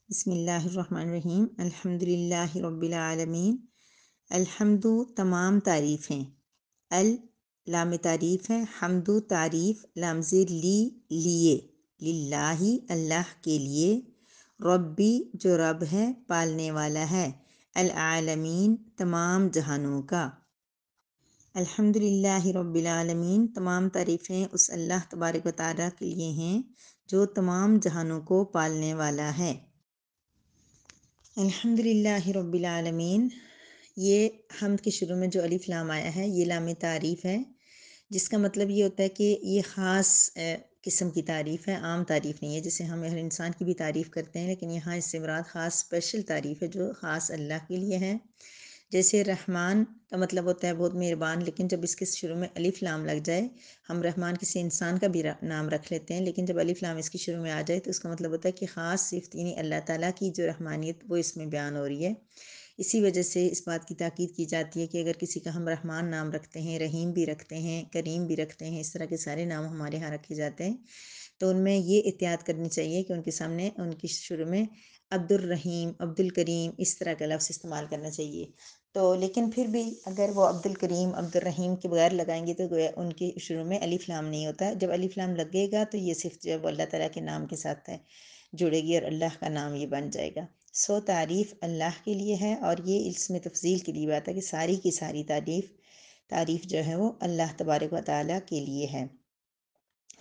بسم اللہ الرحمن الرحیم الحمد للہ رب العالمین۔ الحمد تمام تعریفیں، لام تعریف ہے، حمد تعریف لام زیر لیے، للہ اللہ کے لیے، ربی جو رب ہے پالنے والا ہے، العالمین تمام جہانوں کا۔ الحمد للہ رب العالمین تمام تعریفیں اس اللہ تبارک و تعالیٰ کے لیے ہیں جو تمام جہانوں کو پالنے والا ہے۔ الحمد للہ رب العالمین، یہ حمد کے شروع میں جو الف لام آیا ہے یہ لام تعریف ہے، جس کا مطلب یہ ہوتا ہے کہ یہ خاص قسم کی تعریف ہے، عام تعریف نہیں ہے جیسے ہم ہر انسان کی بھی تعریف کرتے ہیں، لیکن یہاں اس سے مراد خاص اسپیشل تعریف ہے جو خاص اللہ کے لیے ہے۔ جیسے رحمان کا مطلب ہوتا ہے بہت مہربان، لیکن جب اس کے شروع میں الف لام لگ جائے، ہم رحمان کسی انسان کا بھی نام رکھ لیتے ہیں، لیکن جب الف لام اس کی شروع میں آ جائے تو اس کا مطلب ہوتا ہے کہ خاص صفت یعنی اللہ تعالیٰ کی جو رحمانیت وہ اس میں بیان ہو رہی ہے۔ اسی وجہ سے اس بات کی تاکید کی جاتی ہے کہ اگر کسی کا ہم رحمان نام رکھتے ہیں، رحیم بھی رکھتے ہیں، کریم بھی رکھتے ہیں، اس طرح کے سارے نام ہمارے ہاں رکھے جاتے ہیں، تو ان میں یہ احتیاط کرنی چاہیے کہ ان کے سامنے ان کی شروع میں عبد الرحیم، عبد الکریم اس طرح کا لفظ استعمال کرنا چاہیے۔ تو لیکن پھر بھی اگر وہ عبد الکریم، عبد الرحیم کے بغیر لگائیں گے تو گویا ان کی شروع میں الف لام نہیں ہوتا۔ جب الف لام لگے گا تو یہ صرف جب اللہ تعالیٰ کے نام کے ساتھ ہے جڑے گی اور اللہ کا نام یہ بن جائے گا۔ تعریف اللہ کے لیے ہے، اور یہ اس میں تفضیل کے لیے بات ہے کہ ساری کی ساری تعریف جو ہے وہ اللہ تبارک و تعالیٰ کے لیے ہے۔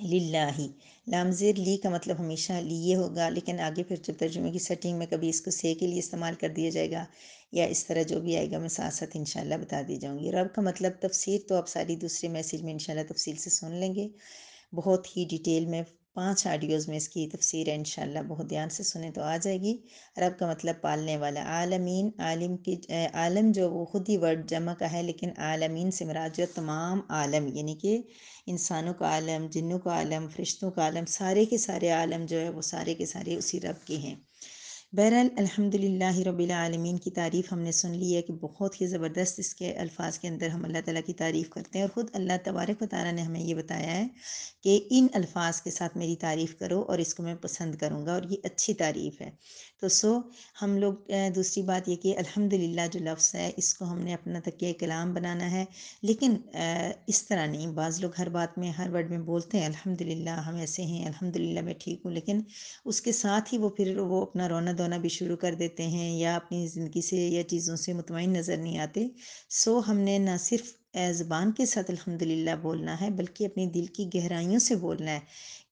للہ، لام زیر لی کا مطلب ہمیشہ لیے ہوگا، لیکن آگے پھر جب ترجمے کی سیٹنگ میں کبھی اس کو سے کے لیے استعمال کر دیا جائے گا یا اس طرح جو بھی آئے گا میں ساتھ ساتھ انشاءاللہ بتا دی جاؤں گی۔ رب کا مطلب تفسیر تو آپ ساری دوسرے میسیج میں انشاءاللہ تفصیل سے سن لیں گے، بہت ہی ڈیٹیل میں 5 آڈیوز میں اس کی تفسیر ہے، انشاءاللہ بہت دھیان سے سنیں تو آ جائے گی۔ رب کا مطلب پالنے والا، عالمین عالم کی عالم جو وہ خود ہی ورڈ جمع کا ہے، لیکن عالمین سے مراد جو تمام عالم یعنی کہ انسانوں کا عالم، جنوں کا عالم، فرشتوں کا عالم، سارے کے سارے عالم جو ہے وہ سارے کے سارے اسی رب کے ہیں۔ بہرحال الحمد للہ رب العالمین کی تعریف ہم نے سن لی ہے کہ بہت ہی زبردست اس کے الفاظ کے اندر ہم اللہ تعالیٰ کی تعریف کرتے ہیں، اور خود اللہ تبارک و تعالیٰ نے ہمیں یہ بتایا ہے کہ ان الفاظ کے ساتھ میری تعریف کرو اور اس کو میں پسند کروں گا، اور یہ اچھی تعریف ہے۔ تو ہم لوگ دوسری بات یہ کہ الحمد للہ جو لفظ ہے اس کو ہم نے اپنا تکیہ کلام بنانا ہے، لیکن اس طرح نہیں۔ بعض لوگ ہر بات میں ہر ورڈ میں بولتے ہیں الحمد للہ ہم ایسے ہیں، الحمد للہ میں ٹھیک ہوں، لیکن اس کے ساتھ ہی وہ پھر وہ اپنا رونا دھونا بھی شروع کر دیتے ہیں یا اپنی زندگی سے یا چیزوں سے مطمئن نظر نہیں آتے۔ ہم نے نہ صرف زبان کے ساتھ الحمد للہ بولنا ہے بلکہ اپنی دل کی گہرائیوں سے بولنا ہے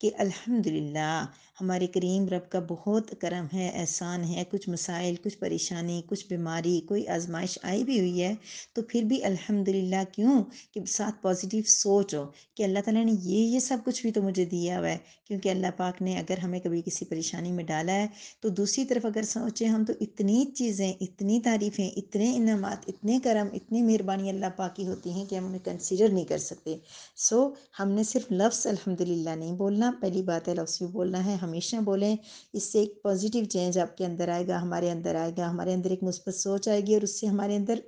کہ الحمد للہ ہمارے کریم رب کا بہت کرم ہے، احسان ہے، کچھ مسائل، کچھ پریشانی، کچھ بیماری، کوئی آزمائش آئی بھی ہوئی ہے تو پھر بھی الحمد للہ کیوں کہ ساتھ پازیٹیو سوچ ہو کہ اللہ تعالیٰ نے یہ سب کچھ بھی تو مجھے دیا ہوا ہے، کیونکہ اللہ پاک نے اگر ہمیں کبھی کسی پریشانی میں ڈالا ہے تو دوسری طرف اگر سوچیں ہم تو اتنی چیزیں، اتنی تعریفیں، اتنے انعامات، اتنے کرم، اتنی مہربانی اللہ پاک کی ہوتی ہیں کہ ہم انہیں کنسیڈر نہیں کر سکتے۔ ہم نے صرف لفظ الحمد للہ نہیں بولنا، پہلی بات ہے لفظ بھی بولنا ہے، ہمیشہ بولیں، اس سے ایک پازیٹیو چینج آپ کے اندر آئے گا، ہمارے اندر آئے گا، ہمارے اندر ایک مثبت سوچ آئے گی، اور اس سے ہمارے اندر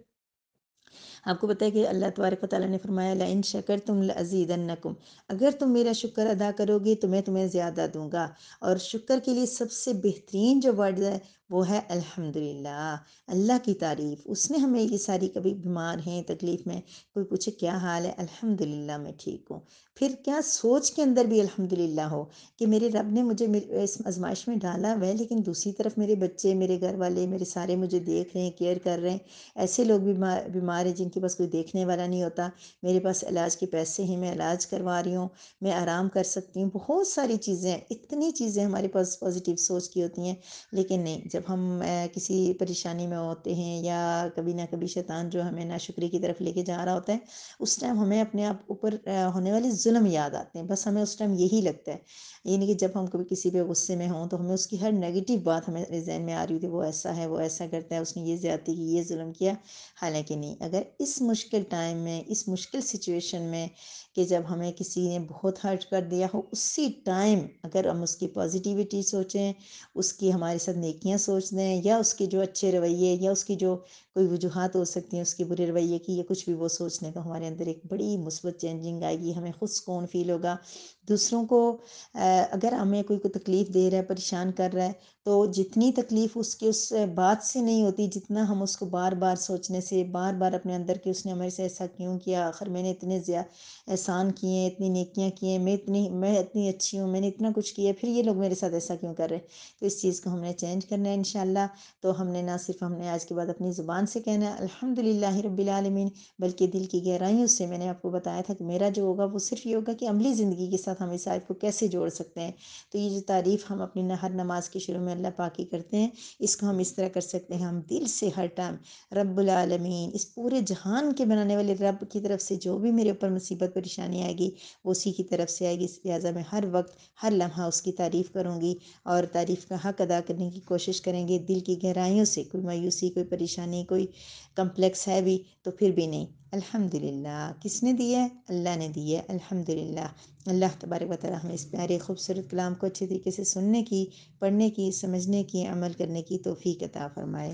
آپ کو پتہ ہے کہ اللہ تبارک و تعالیٰ نے فرمایا لَإِن شَكَرْتُمْ لَأَزِيدَنَّكُمْ، اگر تم میرا شکر ادا کرو گے تو میں تمہیں زیادہ دوں گا۔ اور شکر کے لیے سب سے بہترین جو ورڈ ہے وہ ہے الحمد للہ، اللہ کی تعریف۔ اس نے ہمیں یہ ساری، کبھی بیمار ہیں، تکلیف میں، کوئی پوچھے کیا حال ہے، الحمد للہ میں ٹھیک ہوں۔ پھر کیا سوچ کے اندر بھی الحمد للہ ہو کہ میرے رب نے مجھے اس آزمائش میں ڈالا ہوا ہے، لیکن دوسری طرف میرے بچے، میرے گھر والے، میرے سارے مجھے دیکھ رہے ہیں، کیئر کر رہے ہیں۔ ایسے لوگ بھی بیمار ہیں جن کے پاس کوئی دیکھنے والا نہیں ہوتا، میرے پاس علاج کے پیسے ہیں، میں علاج کروا رہی ہوں، میں آرام کر سکتی ہوں، بہت ساری چیزیں، اتنی چیزیں ہمارے پاس پازیٹیو سوچ کی ہوتی ہیں۔ لیکن نہیں، جب ہم کسی پریشانی میں ہوتے ہیں یا کبھی نہ کبھی شیطان جو ہمیں ناشکری کی طرف لے کے جا رہا ہوتا ہے، اس ٹائم ہمیں اپنے آپ اوپر ہونے والے ظلم یاد آتے ہیں، بس ہمیں اس ٹائم یہی لگتا ہے، یعنی کہ جب ہم کبھی کسی پہ غصے میں ہوں تو ہمیں اس کی ہر نیگیٹو بات ہمیں ذہن میں آ رہی ہوتی ہے، وہ ایسا ہے، وہ ایسا کرتا ہے، اس نے یہ زیادتی کی، یہ ظلم کیا۔ حالانکہ نہیں، اگر اس مشکل ٹائم میں، اس مشکل سچویشن میں کہ جب ہمیں کسی نے بہت ہرٹ کر دیا ہو، اسی ٹائم اگر ہم اس کی پازیٹیوٹی سوچیں، اس کی ہمارے ساتھ نیکیاں سوچ دیں، یا اس کے جو اچھے رویے یا اس کی جو کوئی وجوہات ہو سکتی ہیں اس کے برے رویے کی، یا کچھ بھی وہ سوچنے تو ہمارے اندر ایک بڑی مثبت چینجنگ آئے گی، ہمیں خود سکون فیل ہوگا۔ دوسروں کو اگر ہمیں کوئی تکلیف دے رہا ہے، پریشان کر رہا ہے، تو جتنی تکلیف اس بات سے نہیں ہوتی، جتنا ہم اس کو بار بار سوچنے سے، بار بار اپنے اندر کہ اس نے ہمارے سے ایسا کیوں کیا، آخر میں نے اتنے احسان کیے ہیں، اتنی نیکیاں کی ہیں، میں اتنی اچھی ہوں، میں نے اتنا کچھ کیا ہے، پھر یہ لوگ میرے ساتھ ایسا کیوں کر رہے ہیں؟ تو اس چیز کو ہم نے چینج کرنا ہے انشاءاللہ۔ تو ہم نے نہ صرف ہم نے آج کے بعد اپنی زبان سے کہنا ہے الحمدللہ رب العالمین، بلکہ دل کی گہرائیوں سے میں نے آپ کو بتایا تھا کہ میرا جو ہوگا وہ صرف یہ ہوگا کہ عملی زندگی کے ساتھ ہم اس آیت کو کیسے جوڑ سکتے ہیں۔ تو یہ جو تعریف ہم اپنی ہر نماز کے شروع میں اللہ پاک کی کرتے ہیں، اس کو ہم اس طرح کر سکتے ہیں، ہم دل سے ہر ٹائم رب العالمین، اس پورے جہان کے بنانے والے رب کی طرف سے جو بھی میرے اوپر مصیبت پریشانی آئے گی وہ اسی کی طرف سے آئے گی، لہٰذا میں ہر وقت ہر لمحہ اس کی تعریف کروں گی اور تعریف کا حق ادا کرنے کی کوشش کریں گے دل کی گہرائیوں سے۔ کوئی مایوسی، کوئی پریشانی، کوئی کمپلیکس ہے بھی تو پھر بھی نہیں، الحمدللہ۔ کس نے دی ہے؟ اللہ نے دی ہے، الحمدللہ۔ اللہ تبارک و تعالی ہمیں اس پیارے خوبصورت کلام کو اچھے طریقے سے سننے کی، پڑھنے کی، سمجھنے کی، عمل کرنے کی توفیق عطا فرمائے۔